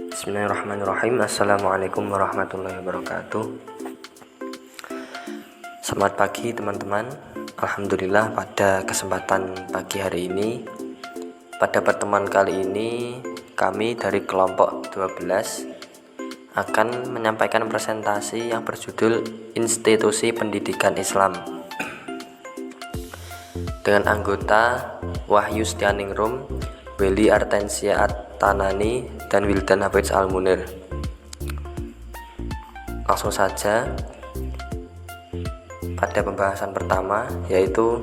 Bismillahirrahmanirrahim. Assalamualaikum warahmatullahi wabarakatuh. Selamat pagi teman-teman. Alhamdulillah pada kesempatan pagi hari ini, pada pertemuan kali ini kami dari kelompok 12 akan menyampaikan presentasi yang berjudul Institusi Pendidikan Islam dengan anggota Wahyu Setianingrum, Welly Artensia Tanani, dan Wildan Hafidz Al-Munir. Langsung saja pada pembahasan pertama, yaitu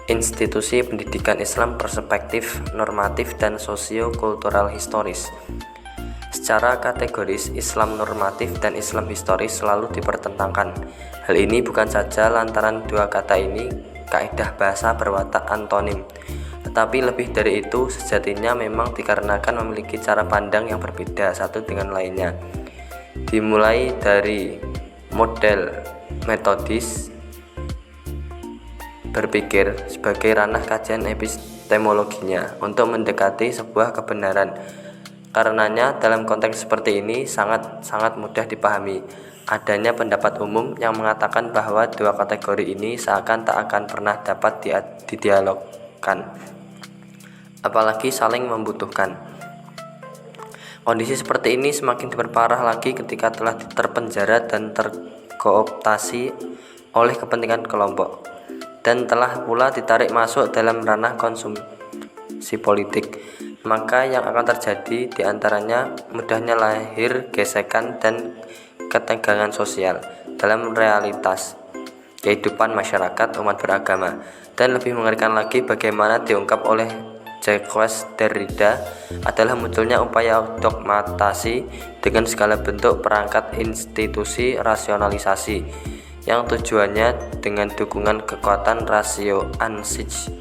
Institusi Pendidikan Islam Perspektif Normatif dan Sosio-Kultural Historis. Secara kategoris, Islam normatif dan Islam historis selalu dipertentangkan. Hal ini bukan saja lantaran dua kata ini kaidah bahasa berwatak antonim, tetapi lebih dari itu sejatinya memang dikarenakan memiliki cara pandang yang berbeda satu dengan lainnya. Dimulai dari model metodis berpikir sebagai ranah kajian epistemologinya untuk mendekati sebuah kebenaran. Karenanya dalam konteks seperti ini sangat mudah dipahami adanya pendapat umum yang mengatakan bahwa dua kategori ini seakan tak akan pernah dapat didialogkan, apalagi saling membutuhkan. Kondisi seperti ini semakin diperparah lagi ketika telah terpenjara dan terkooptasi oleh kepentingan kelompok, dan telah pula ditarik masuk dalam ranah konsumsi politik. Maka yang akan terjadi diantaranya mudahnya lahir gesekan dan ketegangan sosial dalam realitas kehidupan masyarakat umat beragama. Dan lebih mengerikan lagi bagaimana diungkap oleh Jacques Derrida adalah munculnya upaya dogmatisasi dengan segala bentuk perangkat institusi rasionalisasi yang tujuannya dengan dukungan kekuatan rasio ansich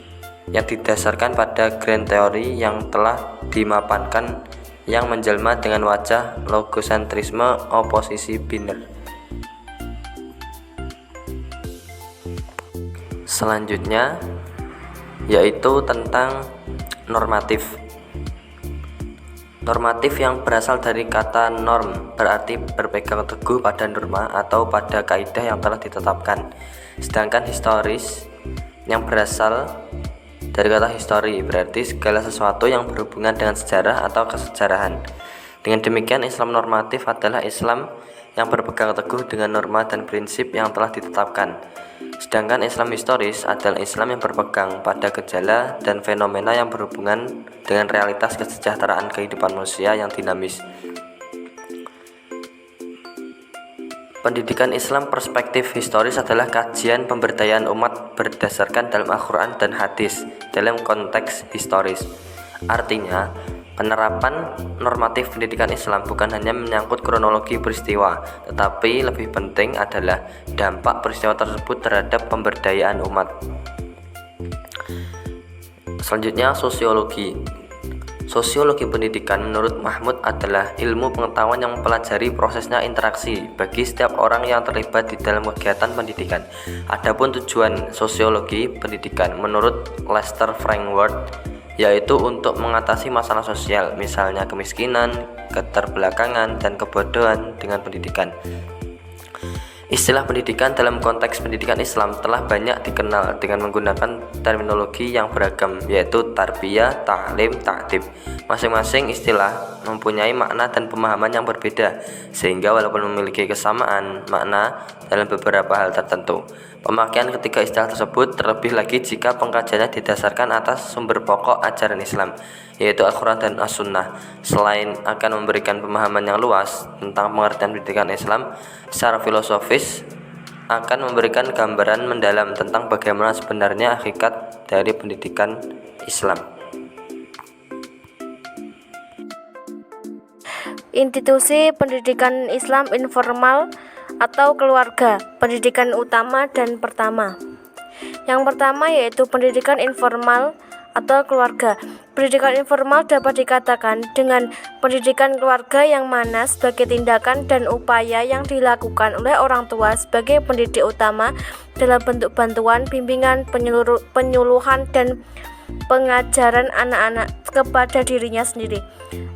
yang didasarkan pada grand teori yang telah dimapankan yang menjelma dengan wajah logosentrisme oposisi biner. Selanjutnya yaitu tentang normatif. Normatif yang berasal dari kata norm berarti berpegang teguh pada norma atau pada kaidah yang telah ditetapkan. Sedangkan historis yang berasal dari kata histori berarti segala sesuatu yang berhubungan dengan sejarah atau kesejarahan. Dengan demikian, Islam normatif adalah Islam yang berpegang teguh dengan norma dan prinsip yang telah ditetapkan. Sedangkan Islam historis adalah Islam yang berpegang pada gejala dan fenomena yang berhubungan dengan realitas kesejahteraan kehidupan manusia yang dinamis. Pendidikan Islam perspektif historis adalah kajian pemberdayaan umat berdasarkan dalam Al-Quran dan hadis dalam konteks historis. Artinya, penerapan normatif pendidikan Islam bukan hanya menyangkut kronologi peristiwa, tetapi lebih penting adalah dampak peristiwa tersebut terhadap pemberdayaan umat. Selanjutnya, sosiologi. Sosiologi pendidikan menurut Mahmud adalah ilmu pengetahuan yang mempelajari prosesnya interaksi bagi setiap orang yang terlibat di dalam kegiatan pendidikan. Adapun tujuan sosiologi pendidikan menurut Lester Frankworth yaitu untuk mengatasi masalah sosial, misalnya kemiskinan, keterbelakangan, dan kebodohan dengan pendidikan. Istilah pendidikan dalam konteks pendidikan Islam telah banyak dikenal dengan menggunakan terminologi yang beragam, yaitu tarbiyah, ta'lim, ta'dib. Masing-masing istilah mempunyai makna dan pemahaman yang berbeda, sehingga walaupun memiliki kesamaan makna dalam beberapa hal tertentu, pemakaian ketiga istilah tersebut terlebih lagi jika pengkajiannya didasarkan atas sumber pokok ajaran Islam, yaitu Al-Quran dan As-Sunnah. Selain akan memberikan pemahaman yang luas tentang pengertian pendidikan Islam, secara filosofis akan memberikan gambaran mendalam tentang bagaimana sebenarnya hakikat dari pendidikan Islam. Institusi pendidikan Islam informal atau keluarga, pendidikan utama dan pertama. Yang pertama yaitu pendidikan informal atau keluarga. Pendidikan informal dapat dikatakan dengan pendidikan keluarga yang mana sebagai tindakan dan upaya yang dilakukan oleh orang tua sebagai pendidik utama dalam bentuk bantuan, bimbingan, penyuluhan, dan pengajaran anak-anak kepada dirinya sendiri,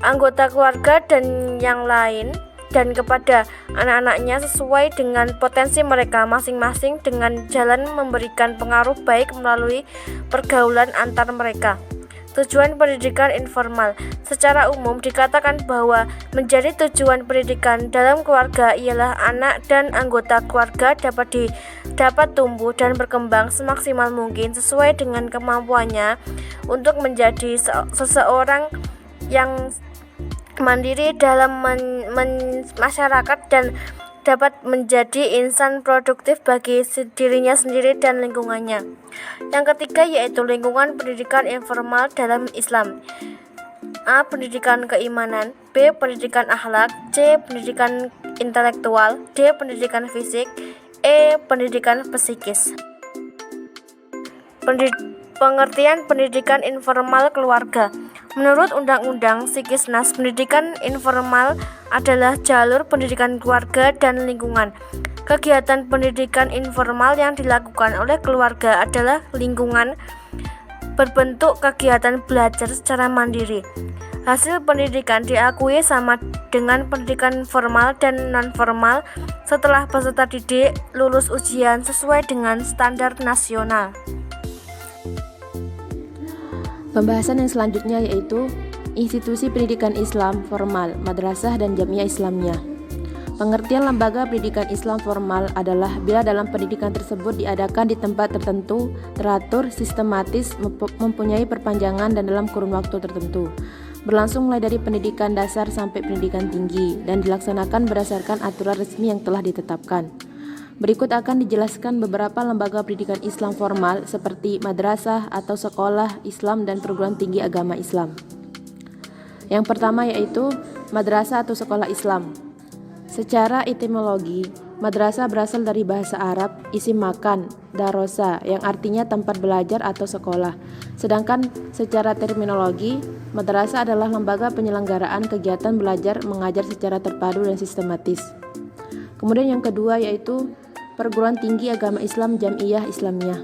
anggota keluarga dan yang lain, dan kepada anak-anaknya sesuai dengan potensi mereka masing-masing dengan jalan memberikan pengaruh baik melalui pergaulan antar mereka. Tujuan pendidikan informal secara umum dikatakan bahwa menjadi tujuan pendidikan dalam keluarga ialah anak dan anggota keluarga dapat tumbuh dan berkembang semaksimal mungkin sesuai dengan kemampuannya untuk menjadi seseorang yang mandiri dalam masyarakat dan dapat menjadi insan produktif bagi dirinya sendiri dan lingkungannya. Yang ketiga yaitu lingkungan pendidikan informal dalam Islam. A. Pendidikan keimanan, B. Pendidikan akhlak, C. Pendidikan intelektual, D. Pendidikan fisik, E. Pendidikan psikis. Pengertian pendidikan informal keluarga. Menurut Undang-Undang Psikisnas, pendidikan informal adalah jalur pendidikan keluarga dan lingkungan. Kegiatan pendidikan informal yang dilakukan oleh keluarga adalah lingkungan berbentuk kegiatan belajar secara mandiri. Hasil pendidikan diakui sama dengan pendidikan formal dan non-formal setelah peserta didik lulus ujian sesuai dengan standar nasional. Pembahasan yang selanjutnya yaitu institusi pendidikan Islam formal, madrasah dan jamiah Islamiyah. Pengertian lembaga pendidikan Islam formal adalah bila dalam pendidikan tersebut diadakan di tempat tertentu, teratur, sistematis, mempunyai perpanjangan dan dalam kurun waktu tertentu, berlangsung mulai dari pendidikan dasar sampai pendidikan tinggi dan dilaksanakan berdasarkan aturan resmi yang telah ditetapkan. Berikut akan dijelaskan beberapa lembaga pendidikan Islam formal seperti madrasah atau sekolah Islam dan perguruan tinggi agama Islam. Yang pertama yaitu madrasah atau sekolah Islam. Secara etimologi, madrasah berasal dari bahasa Arab isim makan, darosa, yang artinya tempat belajar atau sekolah. Sedangkan secara terminologi, madrasah adalah lembaga penyelenggaraan kegiatan belajar mengajar secara terpadu dan sistematis. Kemudian yang kedua yaitu perguruan tinggi agama Islam Jamiah Islamiyah.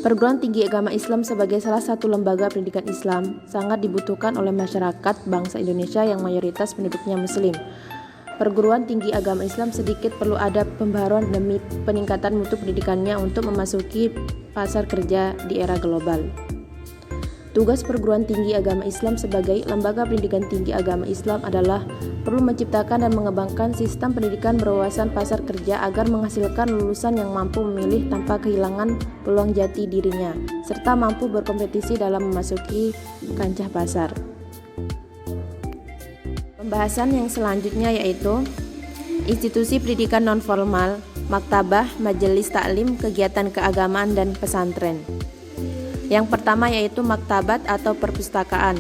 Perguruan tinggi agama Islam sebagai salah satu lembaga pendidikan Islam sangat dibutuhkan oleh masyarakat bangsa Indonesia yang mayoritas penduduknya Muslim. Perguruan tinggi agama Islam sedikit perlu ada pembaharuan demi peningkatan mutu pendidikannya untuk memasuki pasar kerja di era global. Tugas perguruan tinggi agama Islam sebagai lembaga pendidikan tinggi agama Islam adalah perlu menciptakan dan mengembangkan sistem pendidikan berwawasan pasar kerja agar menghasilkan lulusan yang mampu memilih tanpa kehilangan peluang jati dirinya, serta mampu berkompetisi dalam memasuki kancah pasar. Pembahasan yang selanjutnya yaitu institusi pendidikan non-formal, maktabah, majelis taklim, kegiatan keagamaan, dan pesantren. Yang pertama yaitu maktabat atau perpustakaan.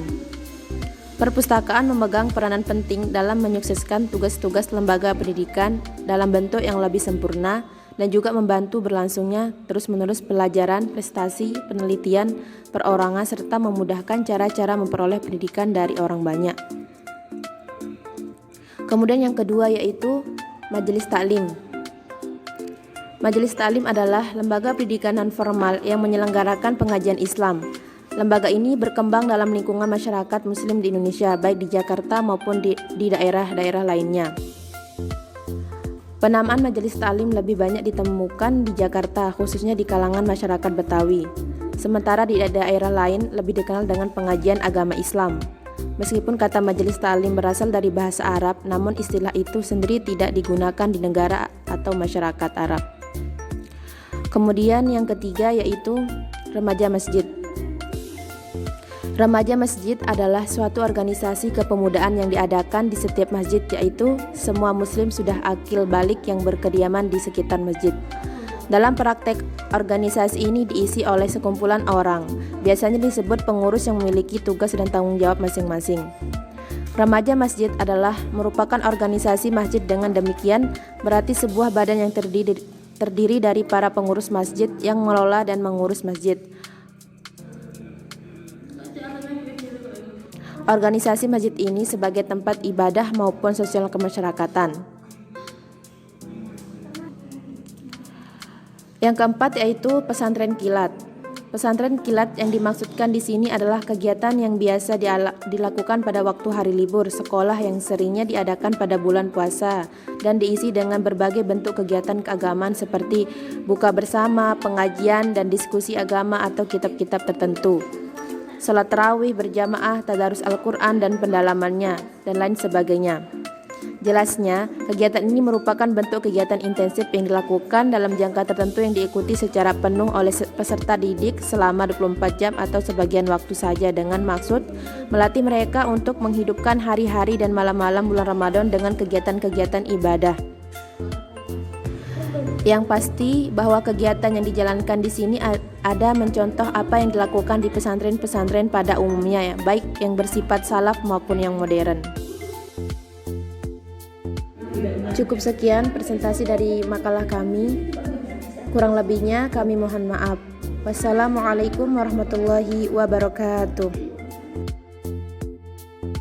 Perpustakaan memegang peranan penting dalam menyukseskan tugas-tugas lembaga pendidikan dalam bentuk yang lebih sempurna dan juga membantu berlangsungnya terus-menerus pelajaran, prestasi, penelitian, perorangan serta memudahkan cara-cara memperoleh pendidikan dari orang banyak. Kemudian yang kedua yaitu majelis taklim. Majelis Taklim adalah lembaga pendidikan non-formal yang menyelenggarakan pengajian Islam. Lembaga ini berkembang dalam lingkungan masyarakat Muslim di Indonesia, baik di Jakarta maupun di daerah-daerah lainnya. Penamaan Majelis Taklim lebih banyak ditemukan di Jakarta, khususnya di kalangan masyarakat Betawi. Sementara di daerah lain lebih dikenal dengan pengajian agama Islam. Meskipun kata Majelis Taklim berasal dari bahasa Arab, namun istilah itu sendiri tidak digunakan di negara atau masyarakat Arab. Kemudian yang ketiga yaitu Remaja Masjid. Remaja Masjid adalah suatu organisasi kepemudaan yang diadakan di setiap masjid, yaitu semua muslim sudah akil balik yang berkediaman di sekitar masjid. Dalam praktek, organisasi ini diisi oleh sekumpulan orang, biasanya disebut pengurus yang memiliki tugas dan tanggung jawab masing-masing. Remaja Masjid adalah merupakan organisasi masjid, dengan demikian berarti sebuah badan yang terdiri dari para pengurus masjid yang mengelola dan mengurus masjid. Organisasi masjid ini sebagai tempat ibadah maupun sosial kemasyarakatan. Yang keempat yaitu pesantren kilat. Pesantren kilat yang dimaksudkan di sini adalah kegiatan yang biasa dilakukan pada waktu hari libur sekolah yang seringnya diadakan pada bulan puasa dan diisi dengan berbagai bentuk kegiatan keagamaan seperti buka bersama, pengajian, dan diskusi agama atau kitab-kitab tertentu, salat tarawih berjamaah, tadarus Al-Quran dan pendalamannya, dan lain sebagainya. Jelasnya, kegiatan ini merupakan bentuk kegiatan intensif yang dilakukan dalam jangka tertentu yang diikuti secara penuh oleh peserta didik selama 24 jam atau sebagian waktu saja dengan maksud melatih mereka untuk menghidupkan hari-hari dan malam-malam bulan Ramadan dengan kegiatan-kegiatan ibadah. Yang pasti bahwa kegiatan yang dijalankan di sini ada mencontoh apa yang dilakukan di pesantren-pesantren pada umumnya, ya, baik yang bersifat salaf maupun yang modern. Cukup sekian presentasi dari makalah kami. Kurang lebihnya kami mohon maaf. Wassalamualaikum warahmatullahi wabarakatuh.